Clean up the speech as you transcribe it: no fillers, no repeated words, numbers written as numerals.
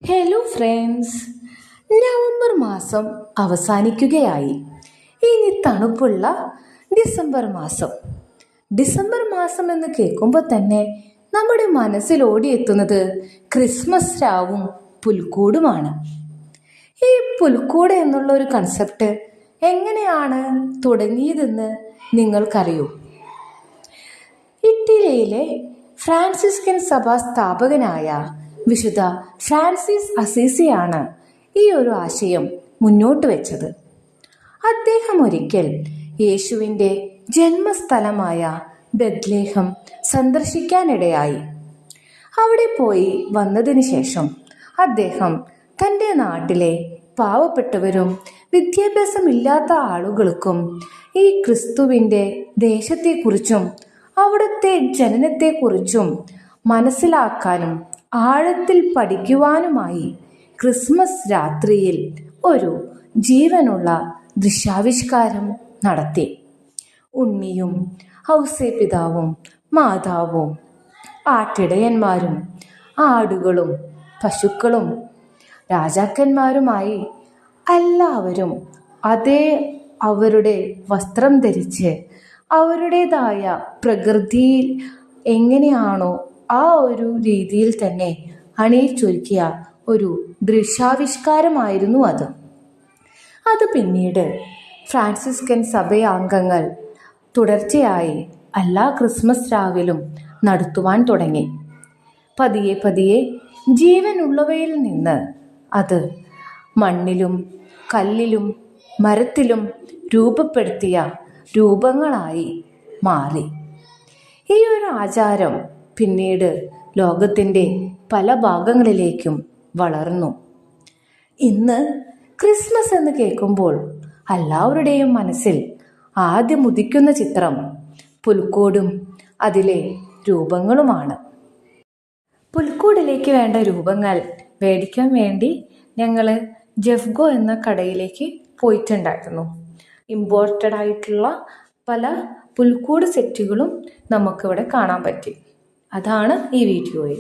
Hello friends, November മാസം അവസാനിക്കുകയായി. ഇനി തണുപ്പുള്ള ഡിസംബർ മാസം. ഡിസംബർ മാസം എന്ന് കേൾക്കുമ്പോൾ തന്നെ നമ്മുടെ മനസ്സിൽ ഓടിയെത്തുന്നത് ക്രിസ്മസ് രാവും പുൽക്കൂടുമാണ്. ഈ പുൽക്കൂട് എന്നുള്ള ഒരു കൺസെപ്റ്റ് എങ്ങനെയാണ് തുടങ്ങിയതെന്ന് നിങ്ങൾക്കറിയൂ? ഇറ്റലിയിലെ ഫ്രാൻസിസ്കൻ സഭാ സ്ഥാപകനായ വിശുദ്ധ ഫ്രാൻസിസ് അസീസിയാണ് ഈ ഒരു ആശയം മുന്നോട്ട് വെച്ചത്. അദ്ദേഹം ഒരിക്കൽ യേശുവിൻ്റെ ജന്മസ്ഥലമായ ബെത്ലേഹം സന്ദർശിക്കാനിടയായി. അവിടെ പോയി വന്നതിന് ശേഷം അദ്ദേഹം തൻ്റെ നാട്ടിലെ പാവപ്പെട്ടവരും വിദ്യാഭ്യാസമില്ലാത്ത ആളുകൾക്കും ഈ ക്രിസ്തുവിൻ്റെ ദേശത്തെക്കുറിച്ചും അവിടുത്തെ ജനനത്തെക്കുറിച്ചും മനസ്സിലാക്കാനും ആഴത്തിൽ പഠിക്കുവാനുമായി ക്രിസ്മസ് രാത്രിയിൽ ഒരു ജീവനുള്ള ദൃശ്യാവിഷ്കാരം നടത്തി. ഉണ്ണിയും ഔസേപിതാവും മാതാവും ആട്ടിടയന്മാരും ആടുകളും പശുക്കളും രാജാക്കന്മാരുമായി എല്ലാവരും അവരുടെ വസ്ത്രം ധരിച്ച് അവരുടേതായ പ്രകൃതിയിൽ എങ്ങനെയാണോ ആ ഒരു രീതിയിൽ തന്നെ അണിയിച്ചൊരുക്കിയ ഒരു ദൃശ്യാവിഷ്കാരമായിരുന്നു അത് പിന്നീട് ഫ്രാൻസിസ്കൻ സഭയാംഗങ്ങൾ തുടർച്ചയായി എല്ലാ ക്രിസ്മസ് രാവിലും നടത്തുവാൻ തുടങ്ങി. പതിയെ പതിയെ ജീവനുള്ളവയിൽ നിന്ന് അത് മണ്ണിലും കല്ലിലും മരത്തിലും രൂപപ്പെടുത്തിയ രൂപങ്ങളായി മാറി. ഈ ഒരു ആചാരം പിന്നീട് ലോകത്തിൻ്റെ പല ഭാഗങ്ങളിലേക്കും വളർന്നു. ഇന്ന് ക്രിസ്മസ് എന്ന് കേൾക്കുമ്പോൾ എല്ലാവരുടെയും മനസ്സിൽ ആദ്യം ഉദിക്കുന്ന ചിത്രം പുൽക്കൂടും അതിലെ രൂപങ്ങളുമാണ്. പുൽക്കൂടിലേക്ക് വേണ്ട രൂപങ്ങൾ മേടിക്കാൻ വേണ്ടി ഞങ്ങൾ ജെഫ്ഗോ എന്ന കടയിലേക്ക് പോയിട്ടുണ്ടായിരുന്നു. ഇമ്പോർട്ടഡ് ആയിട്ടുള്ള പല പുൽക്കൂട് സെറ്റുകളും നമുക്കിവിടെ കാണാൻ പറ്റി. അതാണ് ഈ വീഡിയോയിൽ.